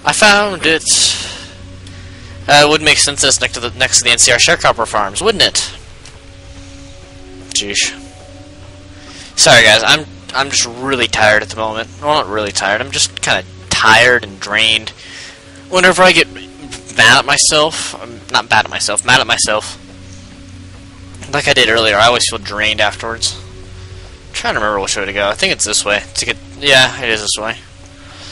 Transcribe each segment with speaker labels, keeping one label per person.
Speaker 1: I found it. It would make sense that it's next to the NCR sharecropper farms, wouldn't it? Jeez. Sorry guys, I'm just really tired at the moment. Well, not really tired. I'm just kind of tired and drained. Whenever I get mad at myself, not mad at myself, like I did earlier, I always feel drained afterwards. I'm trying to remember which way to go. I think it's this way. Yeah, it is this way.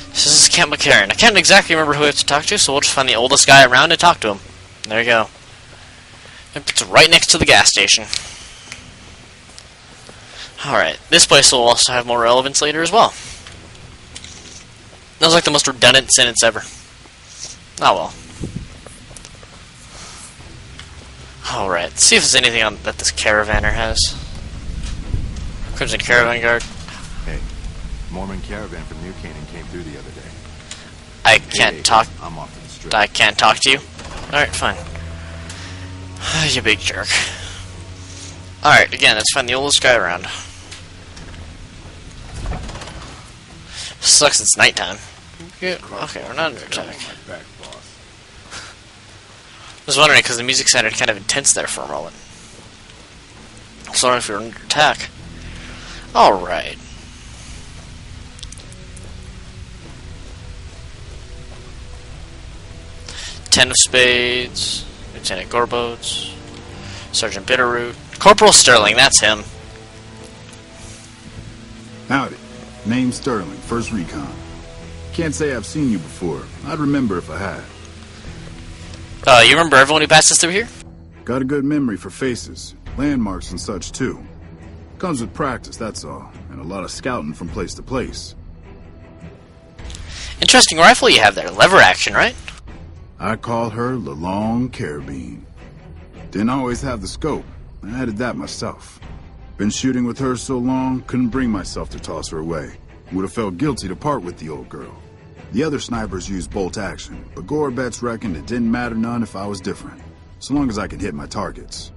Speaker 1: This is Camp McCarran. I can't exactly remember who we have to talk to, so we'll just find the oldest guy around and talk to him. There you go. It's right next to the gas station. Alright, this place will also have more relevance later as well. That was like the most redundant sentence ever. Oh well. Alright, let's see if there's anything that this caravaner has. Crimson Caravan Guard.
Speaker 2: Hey, Mormon caravan from New Canaan came through the other day.
Speaker 1: I can't talk.
Speaker 2: I'm off to the strip.
Speaker 1: I can't talk to you. Alright, fine. You big jerk. Alright, again, let's find the oldest guy around. Sucks it's nighttime. Okay, we're not under attack. I was wondering because the music sounded kind of intense there for a moment. Sorry if we were under attack. Alright. Ten of Spades, Lieutenant Gorboats, Sergeant Bitterroot, Corporal Sterling, that's him.
Speaker 3: Howdy. Name's Sterling, 1st Recon. Can't say I've seen you before. I'd remember if I had.
Speaker 1: You remember everyone who passes through here?
Speaker 3: Got a good memory for faces, landmarks and such too. Comes with practice, that's all, and a lot of scouting from place to place.
Speaker 1: Interesting rifle you have there, lever action, right?
Speaker 3: I call her the Long Carabine. Didn't always have the scope. I added that myself. Been shooting with her so long, couldn't bring myself to toss her away. Would have felt guilty to part with the old girl. The other snipers used bolt action, but Gorbets reckoned it didn't matter none if I was different, so long as I could hit my targets.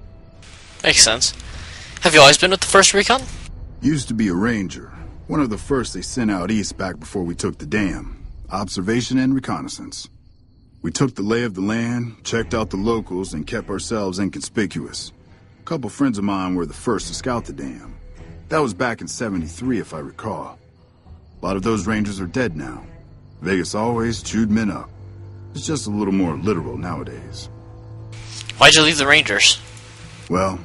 Speaker 1: Makes sense. Have you always been with the 1st Recon?
Speaker 3: Used to be a ranger. One of the first they sent out east back before we took the dam. Observation and reconnaissance. We took the lay of the land, checked out the locals, and kept ourselves inconspicuous. A couple friends of mine were the first to scout the dam. That was back in '73, if I recall. A lot of those rangers are dead now. Vegas always chewed men up. It's just a little more literal nowadays.
Speaker 1: Why'd you leave the Rangers?
Speaker 3: Well,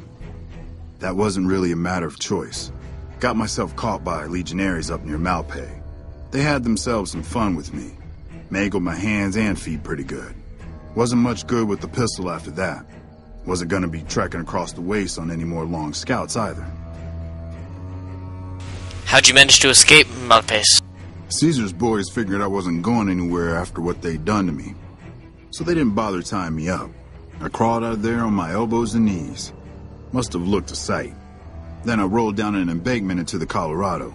Speaker 3: that wasn't really a matter of choice. Got myself caught by legionaries up near Malpay. They had themselves some fun with me. Mangled my hands and feet pretty good. Wasn't much good with the pistol after that. Wasn't gonna be trekking across the waste on any more long scouts either.
Speaker 1: How'd you manage to escape Malpace?
Speaker 3: Caesar's boys figured I wasn't going anywhere after what they'd done to me. So they didn't bother tying me up. I crawled out of there on my elbows and knees. Must have looked a sight. Then I rolled down an embankment into the Colorado.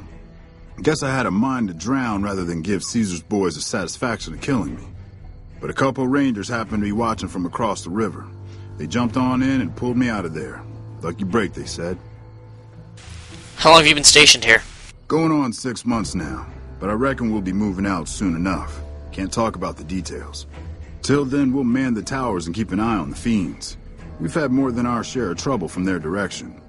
Speaker 3: Guess I had a mind to drown rather than give Caesar's boys the satisfaction of killing me. But a couple rangers happened to be watching from across the river. They jumped on in and pulled me out of there. Lucky break, they said.
Speaker 1: How long have you been stationed here?
Speaker 3: Going on 6 months now, but I reckon we'll be moving out soon enough. Can't talk about the details. Till then, we'll man the towers and keep an eye on the fiends. We've had more than our share of trouble from their direction.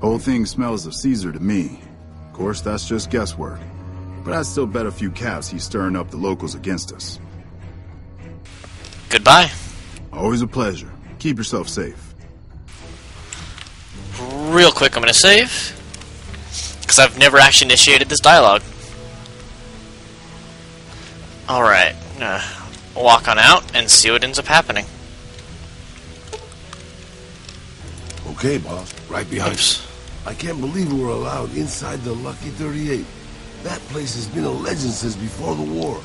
Speaker 3: Whole thing smells of Caesar to me. Of course, that's just guesswork. But I'd still bet a few caps he's stirring up the locals against us.
Speaker 1: Goodbye.
Speaker 3: Always a pleasure. Keep yourself safe.
Speaker 1: Real quick, I'm going to save. Because I've never actually initiated this dialogue. Alright. Walk on out and see what ends up happening.
Speaker 4: Okay, boss. Right behind us. I can't believe we were allowed inside the Lucky 38. That place has been a legend since before the war.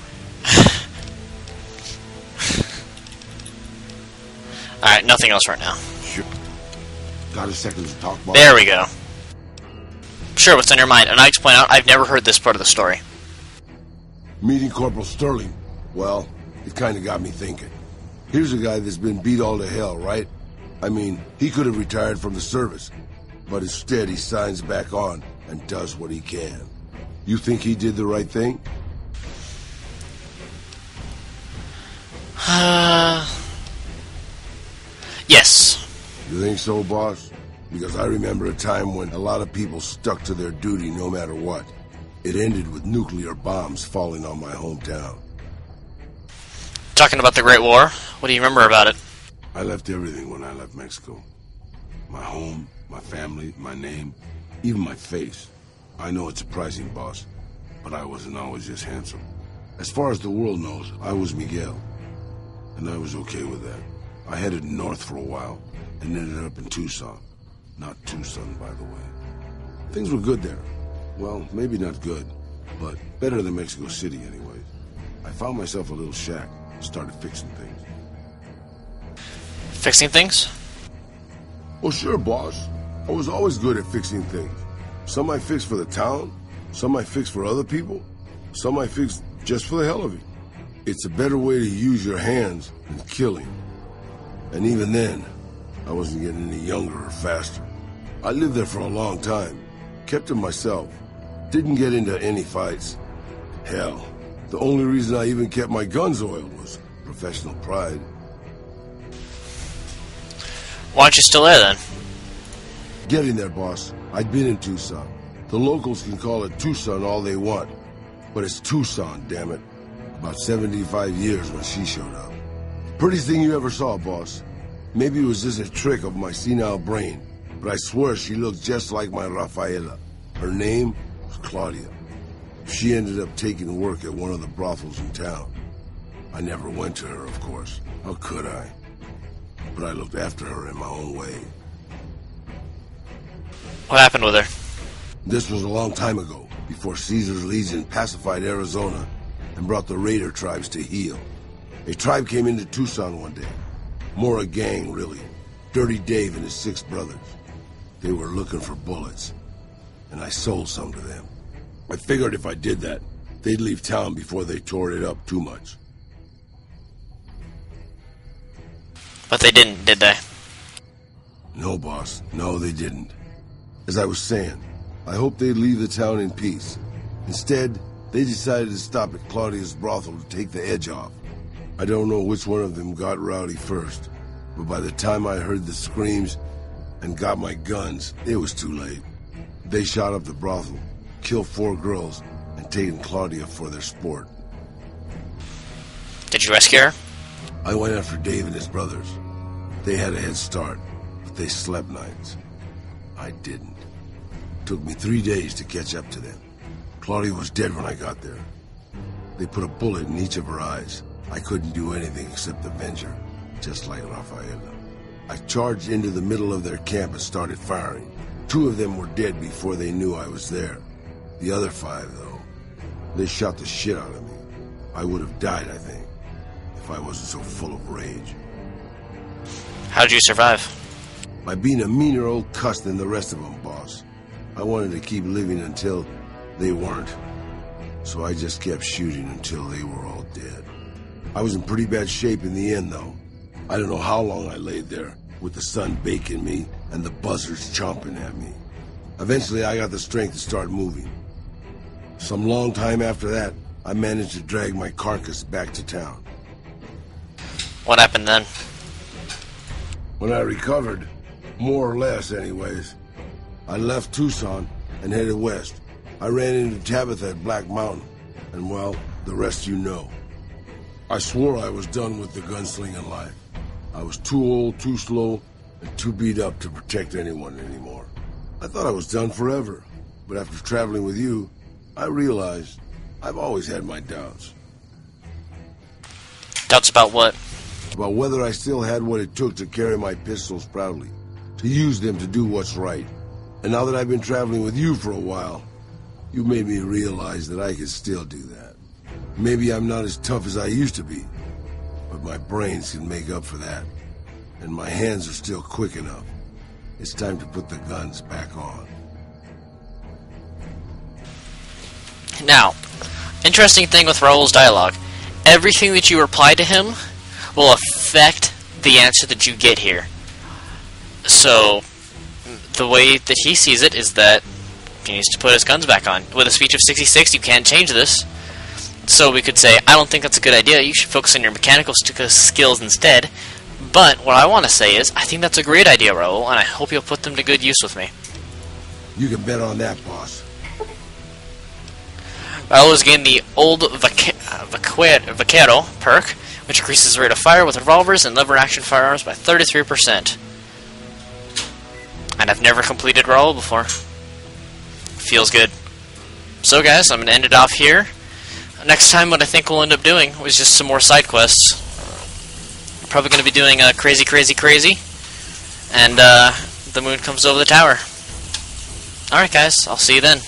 Speaker 1: Alright, nothing else right now.
Speaker 4: Sure. Got a second to talk, boss?
Speaker 1: There we go. Sure, what's on your mind? And I explain out, I've never heard this part of the story.
Speaker 4: Meeting Corporal Sterling. Well, it kind of got me thinking. Here's a guy that's been beat all to hell, right? I mean, he could have retired from the service, but instead he signs back on and does what he can. You think he did the right thing?
Speaker 1: Yes.
Speaker 4: You think so, boss? Because I remember a time when a lot of people stuck to their duty no matter what. It ended with nuclear bombs falling on my hometown.
Speaker 1: Talking about the Great War, what do you remember about it?
Speaker 4: I left everything when I left Mexico. My home, my family, my name, even my face. I know it's surprising, boss, but I wasn't always just handsome. As far as the world knows, I was Miguel, and I was okay with that. I headed north for a while, and ended up in Tucson. Not Tucson, by the way. Things were good there. Well, maybe not good, but better than Mexico City anyways. I found myself a little shack, started fixing things.
Speaker 1: Fixing things?
Speaker 4: Well, sure, boss. I was always good at fixing things. Some I fixed for the town, some I fixed for other people, some I fixed just for the hell of it. It's a better way to use your hands than killing. And even then, I wasn't getting any younger or faster. I lived there for a long time, kept to myself, didn't get into any fights. Hell, the only reason I even kept my guns oiled was professional pride.
Speaker 1: Why aren't you still there then?
Speaker 4: Getting there, boss. I'd been in Tucson. The locals can call it Tucson all they want, but it's Tucson, damn it. About 75 years when she showed up. Prettiest thing you ever saw, boss. Maybe it was just a trick of my senile brain, but I swear she looked just like my Rafaela. Her name was Claudia. She ended up taking work at one of the brothels in town. I never went to her, of course. How could I? But I looked after her in my own way.
Speaker 1: What happened with her?
Speaker 4: This was a long time ago, before Caesar's Legion pacified Arizona and brought the Raider tribes to heel. A tribe came into Tucson one day. More a gang, really. Dirty Dave and his 6 brothers. They were looking for bullets, and I sold some to them. I figured if I did that, they'd leave town before they tore it up too much.
Speaker 1: But they didn't, did they?
Speaker 4: No, boss. No, they didn't. As I was saying, I hoped they'd leave the town in peace. Instead, they decided to stop at Claudia's brothel to take the edge off. I don't know which one of them got rowdy first, but by the time I heard the screams and got my guns, it was too late. They shot up the brothel, killed 4 girls, and taken Claudia for their sport.
Speaker 1: Did you rescue her?
Speaker 4: I went after Dave and his brothers. They had a head start, but they slept nights. I didn't. It took me 3 days to catch up to them. Claudia was dead when I got there. They put a bullet in each of her eyes. I couldn't do anything except avenge her, just like Rafaela. I charged into the middle of their camp and started firing. 2 of them were dead before they knew I was there. The other 5, though, they shot the shit out of me. I would have died, I think, if I wasn't so full of rage.
Speaker 1: How did you survive?
Speaker 4: By being a meaner old cuss than the rest of them, boss. I wanted to keep living until they weren't. So I just kept shooting until they were all dead. I was in pretty bad shape in the end, though. I don't know how long I laid there, with the sun baking me and the buzzards chomping at me. Eventually, I got the strength to start moving. Some long time after that, I managed to drag my carcass back to town.
Speaker 1: What happened then?
Speaker 4: When I recovered, more or less anyways, I left Tucson and headed west. I ran into Tabitha at Black Mountain, and well, the rest you know. I swore I was done with the gunslinging life. I was too old, too slow, and too beat up to protect anyone anymore. I thought I was done forever, but after traveling with you, I realized I've always had my doubts.
Speaker 1: Doubts about what?
Speaker 4: About whether I still had what it took to carry my pistols proudly, to use them to do what's right. And now that I've been traveling with you for a while, you made me realize that I could still do that. Maybe I'm not as tough as I used to be, but my brains can make up for that. And my hands are still quick enough. It's time to put the guns back on.
Speaker 1: Now, interesting thing with Raul's dialogue. Everything that you reply to him will affect the answer that you get here. So, the way that he sees it is that he needs to put his guns back on. With a speech of 66, you can't change this. So we could say, I don't think that's a good idea. You should focus on your mechanical skills instead. But what I want to say is, I think that's a great idea, Raul, and I hope you'll put them to good use with me.
Speaker 4: You can bet on that, boss.
Speaker 1: Raul has gained the Old Vaquero perk, which increases the rate of fire with revolvers and lever-action firearms by 33%. And I've never completed Raul before. Feels good. So guys, I'm going to end it off here. Next time what I think we'll end up doing was just some more side quests. Probably going to be doing Crazy Crazy Crazy. And the moon comes over the tower. Alright guys, I'll see you then.